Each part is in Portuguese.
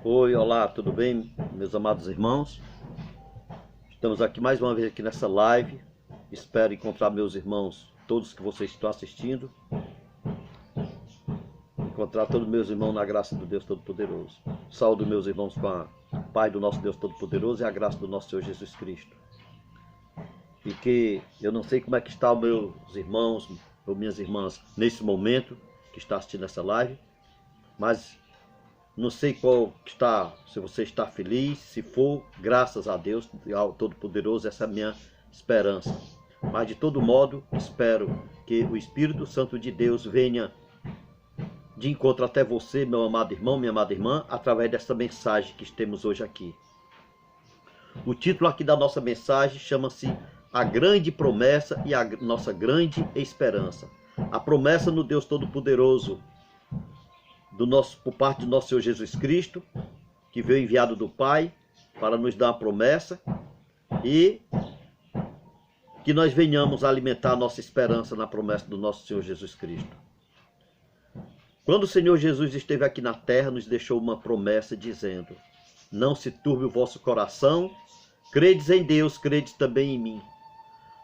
Oi, olá, tudo bem, meus amados irmãos? Estamos aqui mais uma vez aqui nessa live. Espero encontrar meus irmãos, todos que vocês estão assistindo. Encontrar todos meus irmãos na graça do Deus Todo-Poderoso. Saúdo meus irmãos com a paz do nosso Deus Todo-Poderoso e a graça do nosso Senhor Jesus Cristo. E que eu não sei como é que estão meus irmãos ou minhas irmãs nesse momento que está assistindo essa live, mas não sei qual está, se você está feliz, se for, graças a Deus, ao Todo-Poderoso, essa é a minha esperança. Mas de todo modo, espero que o Espírito Santo de Deus venha de encontro até você, meu amado irmão, minha amada irmã, através dessa mensagem que temos hoje aqui. O título aqui da nossa mensagem chama-se A Grande Promessa e a Nossa Grande Esperança. A promessa no Deus Todo-Poderoso, por parte do nosso Senhor Jesus Cristo, que veio enviado do Pai para nos dar uma promessa e que nós venhamos a alimentar a nossa esperança na promessa do nosso Senhor Jesus Cristo. Quando o Senhor Jesus esteve aqui na terra, nos deixou uma promessa dizendo: não se turbe o vosso coração, credes em Deus, credes também em mim.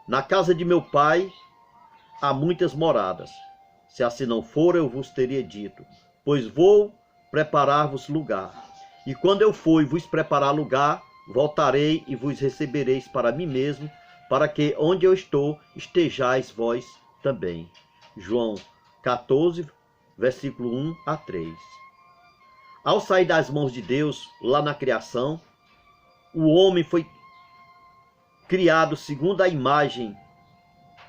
Na casa de meu Pai há muitas moradas. Se assim não for, eu vos teria dito, pois vou preparar-vos lugar. E quando eu for e vos preparar lugar, voltarei e vos recebereis para mim mesmo, para que onde eu estou, estejais vós também. João 14, versículo 1 a 3. Ao sair das mãos de Deus, lá na criação, o homem foi criado segundo a imagem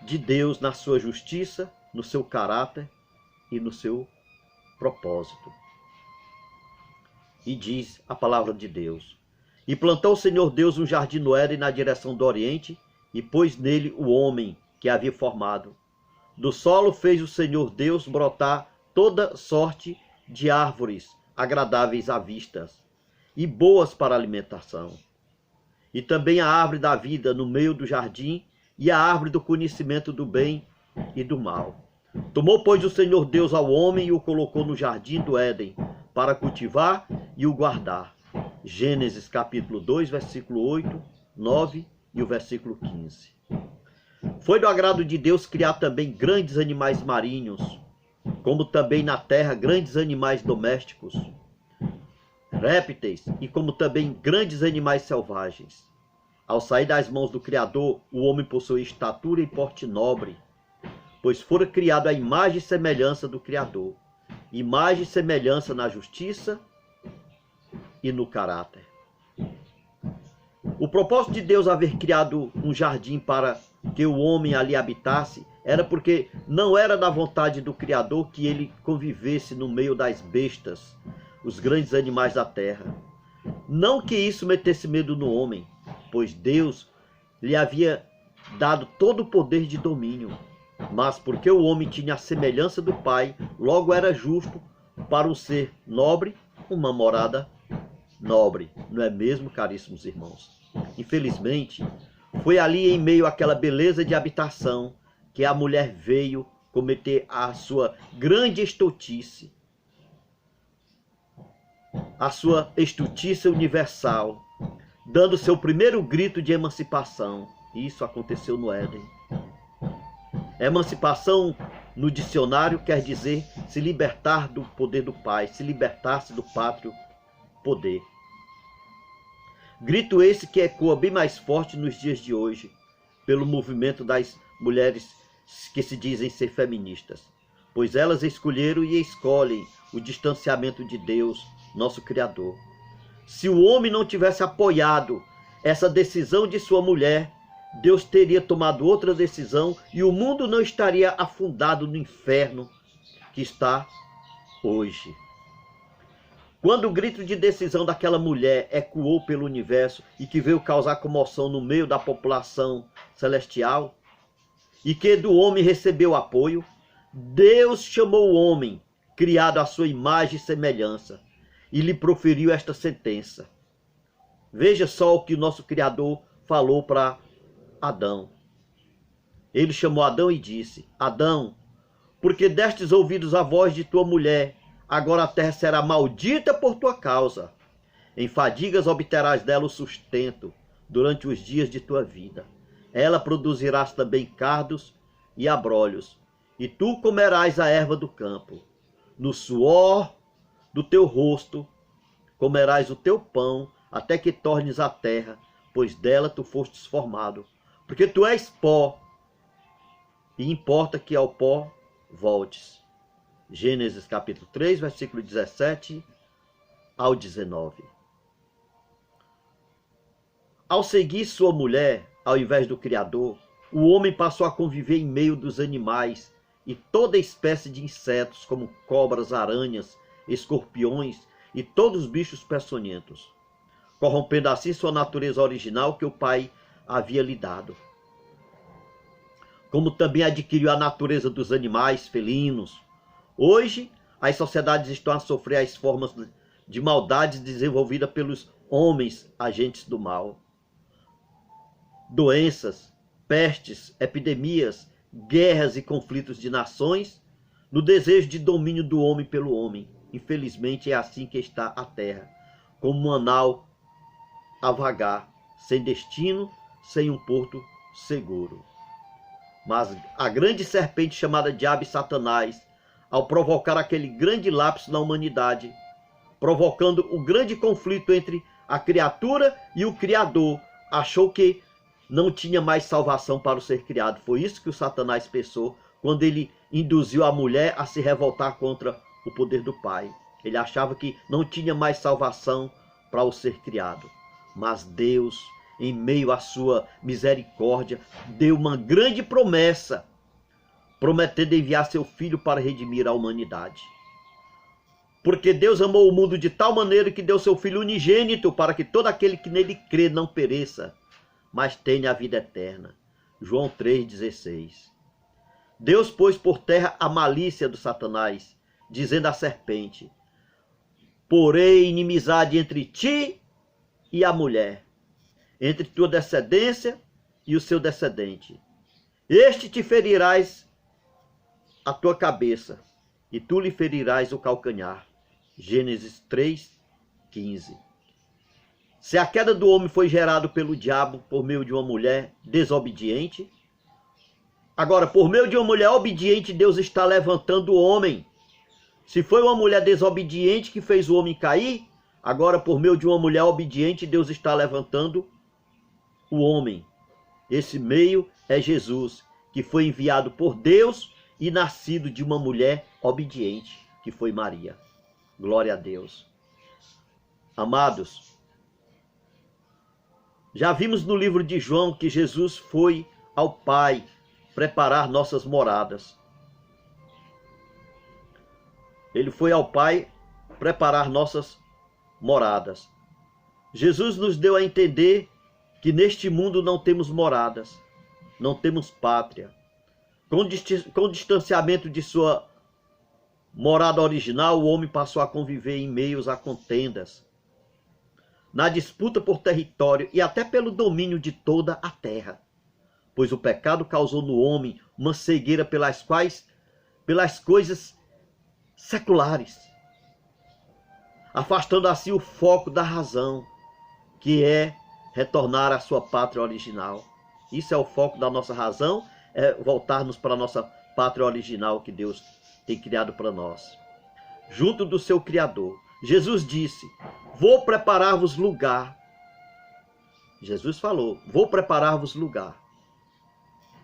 de Deus na sua justiça, no seu caráter e no seu propósito. E diz a palavra de Deus: e plantou o Senhor Deus um jardim no Éden na direção do Oriente, e pôs nele o homem que havia formado. Do solo fez o Senhor Deus brotar toda sorte de árvores agradáveis à vista e boas para alimentação. E também a árvore da vida no meio do jardim, e a árvore do conhecimento do bem e do mal. Tomou, pois, o Senhor Deus ao homem e o colocou no jardim do Éden, para cultivar e o guardar. Gênesis capítulo 2, versículo 8, 9 e o versículo 15. Foi do agrado de Deus criar também grandes animais marinhos, como também na terra grandes animais domésticos, répteis, e como também grandes animais selvagens. Ao sair das mãos do Criador, o homem possuía estatura e porte nobre, pois fora criado à imagem e semelhança do Criador, imagem e semelhança na justiça e no caráter. O propósito de Deus haver criado um jardim para que o homem ali habitasse era porque não era da vontade do Criador que ele convivesse no meio das bestas, os grandes animais da terra. Não que isso metesse medo no homem, pois Deus lhe havia dado todo o poder de domínio, mas porque o homem tinha a semelhança do Pai, logo era justo para um ser nobre uma morada nobre, não é mesmo, caríssimos irmãos? Infelizmente, foi ali em meio àquela beleza de habitação que a mulher veio cometer a sua grande estultice, a sua estultice universal, dando seu primeiro grito de emancipação. Isso aconteceu no Éden. Emancipação, no dicionário, quer dizer se libertar do poder do Pai, se libertar-se do pátrio poder. Grito esse que ecoa bem mais forte nos dias de hoje, pelo movimento das mulheres que se dizem ser feministas, pois elas escolheram e escolhem o distanciamento de Deus, nosso Criador. Se o homem não tivesse apoiado essa decisão de sua mulher, Deus teria tomado outra decisão e o mundo não estaria afundado no inferno que está hoje. Quando o grito de decisão daquela mulher ecoou pelo universo e que veio causar comoção no meio da população celestial, e que do homem recebeu apoio, Deus chamou o homem, criado à sua imagem e semelhança, e lhe proferiu esta sentença. Veja só o que o nosso Criador falou para Adão. Ele chamou Adão e disse: Adão, porque destes ouvidos a voz de tua mulher, agora a terra será maldita por tua causa. Em fadigas obterás dela o sustento durante os dias de tua vida. Ela produzirás também cardos e abrolhos, e tu comerás a erva do campo. No suor do teu rosto comerás o teu pão, até que tornes a terra, pois dela tu fostes formado. Porque tu és pó, e importa que ao pó voltes. Gênesis capítulo 3, versículo 17 ao 19. Ao seguir sua mulher, ao invés do Criador, o homem passou a conviver em meio dos animais e toda espécie de insetos, como cobras, aranhas, escorpiões e todos os bichos peçonhentos, corrompendo assim sua natureza original que o Pai havia lhe dado. Como também adquiriu a natureza dos animais felinos. Hoje, as sociedades estão a sofrer as formas de maldade desenvolvidas pelos homens agentes do mal. Doenças, pestes, epidemias, guerras e conflitos de nações, no desejo de domínio do homem pelo homem. Infelizmente é assim que está a terra, como um nau a vagar, sem destino, sem um porto seguro. Mas a grande serpente chamada Diabo e Satanás, ao provocar aquele grande lapso na humanidade, provocando o grande conflito entre a criatura e o Criador, achou que não tinha mais salvação para o ser criado. Foi isso que o Satanás pensou quando ele induziu a mulher a se revoltar contra o poder do Pai. Ele achava que não tinha mais salvação para o ser criado. Mas Deus, em meio à sua misericórdia, deu uma grande promessa, prometendo enviar seu Filho para redimir a humanidade. Porque Deus amou o mundo de tal maneira que deu seu Filho unigênito para que todo aquele que nele crê não pereça, mas tenha a vida eterna. João 3,16. Deus pôs por terra a malícia do Satanás, dizendo à serpente: porém inimizade entre ti e a mulher, entre tua descendência e o seu descendente. Este te ferirás a tua cabeça, e tu lhe ferirás o calcanhar. Gênesis 3,15. Se a queda do homem foi gerada pelo diabo por meio de uma mulher desobediente, agora por meio de uma mulher obediente, Deus está levantando o homem. Se foi uma mulher desobediente que fez o homem cair, agora por meio de uma mulher obediente, Deus está levantando o homem. Esse meio é Jesus, que foi enviado por Deus e nascido de uma mulher obediente, que foi Maria. Glória a Deus. Amados, já vimos no livro de João que Jesus foi ao Pai preparar nossas moradas. Ele foi ao Pai preparar nossas moradas. Jesus nos deu a entender que neste mundo não temos moradas, não temos pátria. Com distanciamento de sua morada original, o homem passou a conviver em meios a contendas, na disputa por território e até pelo domínio de toda a terra. Pois o pecado causou no homem uma cegueira pelas coisas seculares, afastando assim o foco da razão, que é retornar à sua pátria original. Isso é o foco da nossa razão, é voltarmos para a nossa pátria original que Deus tem criado para nós, junto do seu Criador. Jesus disse: vou preparar-vos lugar. Jesus falou: vou preparar-vos lugar.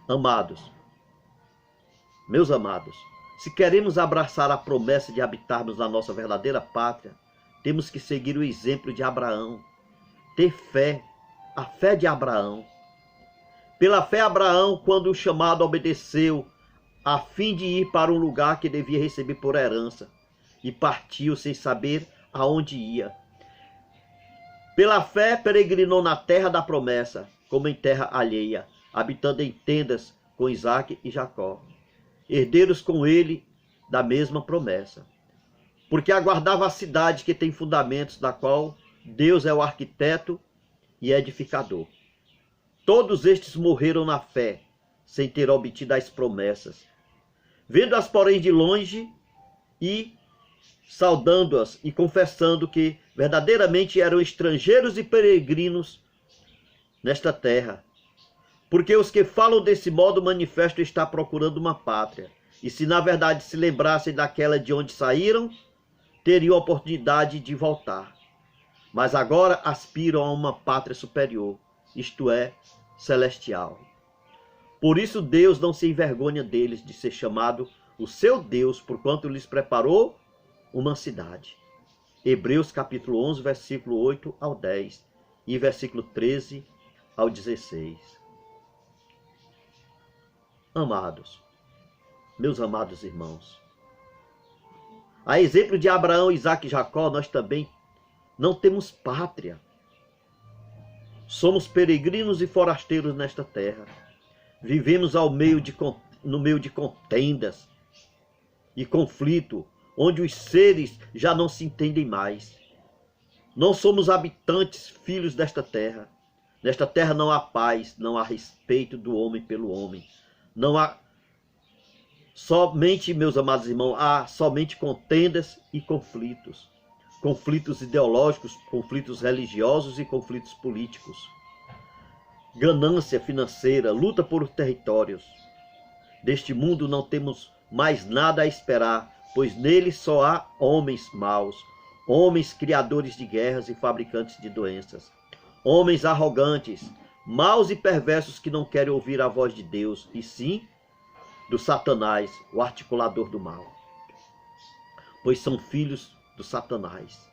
Amados, meus amados, se queremos abraçar a promessa de habitarmos na nossa verdadeira pátria, temos que seguir o exemplo de Abraão, ter fé, a fé de Abraão. Pela fé, Abraão, quando o chamado, obedeceu, a fim de ir para um lugar que devia receber por herança, e partiu sem saber aonde ia. Pela fé, peregrinou na terra da promessa, como em terra alheia, habitando em tendas com Isaque e Jacó, herdeiros com ele da mesma promessa. Porque aguardava a cidade que tem fundamentos, da qual Deus é o arquiteto e edificador. Todos estes morreram na fé, sem ter obtido as promessas, vendo-as, porém, de longe, e saudando-as e confessando que verdadeiramente eram estrangeiros e peregrinos nesta terra. Porque os que falam desse modo manifestam estar procurando uma pátria. E se na verdade se lembrassem daquela de onde saíram, teriam a oportunidade de voltar. Mas agora aspiram a uma pátria superior, isto é, celestial. Por isso Deus não se envergonha deles de ser chamado o seu Deus, porquanto lhes preparou uma cidade. Hebreus capítulo 11, versículo 8 ao 10 e versículo 13 ao 16. Amados, meus amados irmãos, a exemplo de Abraão, Isaque e Jacó, nós também não temos pátria. Somos peregrinos e forasteiros nesta terra. Vivemos no meio de contendas e conflito, onde os seres já não se entendem mais. Não somos habitantes, filhos desta terra. Nesta terra não há paz, não há respeito do homem pelo homem. Não há somente, meus amados irmãos, há somente contendas e conflitos. Conflitos ideológicos, conflitos religiosos e conflitos políticos. Ganância financeira, luta por territórios. Deste mundo não temos mais nada a esperar, pois nele só há homens maus, homens criadores de guerras e fabricantes de doenças, homens arrogantes, maus e perversos que não querem ouvir a voz de Deus, e sim do Satanás, o articulador do mal, pois são filhos do Satanás.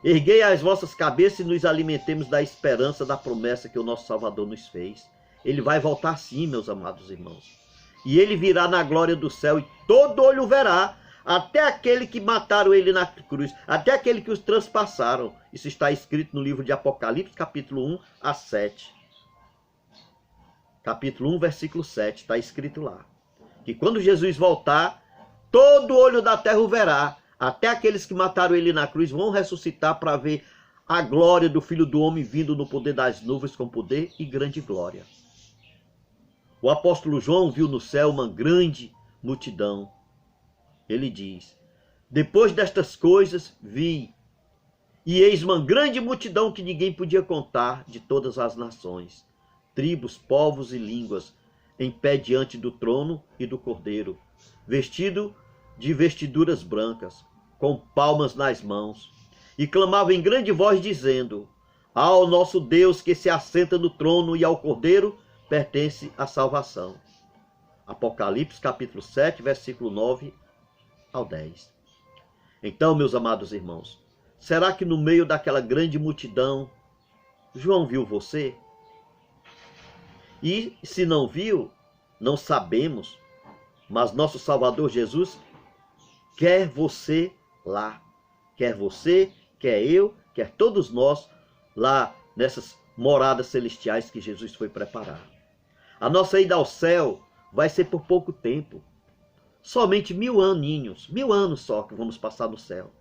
Erguei as vossas cabeças e nos alimentemos da esperança da promessa que o nosso Salvador nos fez. Ele vai voltar sim, meus amados irmãos. E ele virá na glória do céu e todo olho verá, até aquele que mataram ele na cruz, até aquele que os transpassaram. Isso está escrito no livro de Apocalipse, capítulo 1 a 7. Capítulo 1, versículo 7, está escrito lá. Que quando Jesus voltar, todo olho da terra o verá, até aqueles que mataram ele na cruz vão ressuscitar para ver a glória do Filho do Homem vindo no poder das nuvens com poder e grande glória. O apóstolo João viu no céu uma grande multidão. Ele diz: depois destas coisas vi, e eis uma grande multidão que ninguém podia contar, de todas as nações, tribos, povos e línguas, em pé diante do trono e do Cordeiro, vestido de vestiduras brancas, com palmas nas mãos, e clamava em grande voz, dizendo: ao nosso Deus que se assenta no trono e ao Cordeiro pertence a salvação. Apocalipse capítulo 7, versículo 9 ao 10. Então, meus amados irmãos, será que no meio daquela grande multidão João viu você? E se não viu, não sabemos, mas nosso Salvador Jesus quer você lá. Quer você, quer eu, quer todos nós lá nessas moradas celestiais que Jesus foi preparar. A nossa ida ao céu vai ser por pouco tempo. Somente 1000 aninhos, 1000 anos só que vamos passar no céu,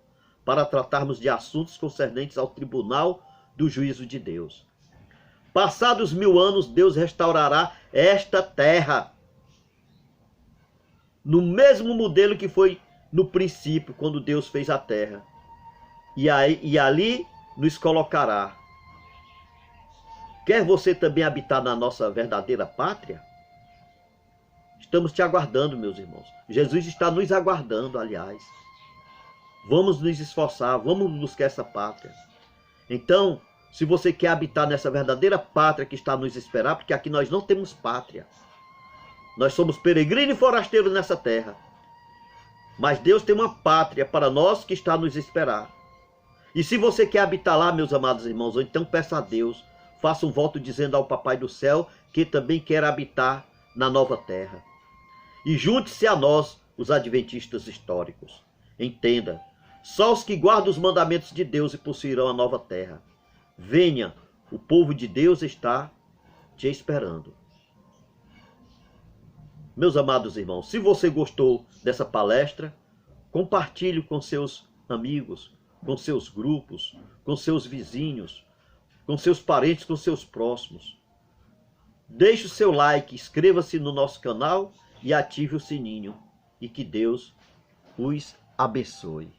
para tratarmos de assuntos concernentes ao tribunal do juízo de Deus. Passados 1000 anos, Deus restaurará esta terra no mesmo modelo que foi no princípio, quando Deus fez a terra. E ali nos colocará. Quer você também habitar na nossa verdadeira pátria? Estamos te aguardando, meus irmãos. Jesus está nos aguardando, aliás. Vamos nos esforçar, vamos buscar essa pátria. Então, se você quer habitar nessa verdadeira pátria que está a nos esperar, porque aqui nós não temos pátria. Nós somos peregrinos e forasteiros nessa terra. Mas Deus tem uma pátria para nós que está a nos esperar. E se você quer habitar lá, meus amados irmãos, então peça a Deus, faça um voto dizendo ao Papai do Céu que também quer habitar na nova terra. E junte-se a nós, os adventistas históricos. Entenda, só os que guardam os mandamentos de Deus possuirão a nova terra. Venha, o povo de Deus está te esperando. Meus amados irmãos, se você gostou dessa palestra, compartilhe com seus amigos, com seus grupos, com seus vizinhos, com seus parentes, com seus próximos. Deixe o seu like, inscreva-se no nosso canal e ative o sininho. E que Deus os abençoe.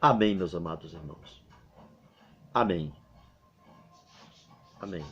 Amém, meus amados irmãos. Amém. Amém.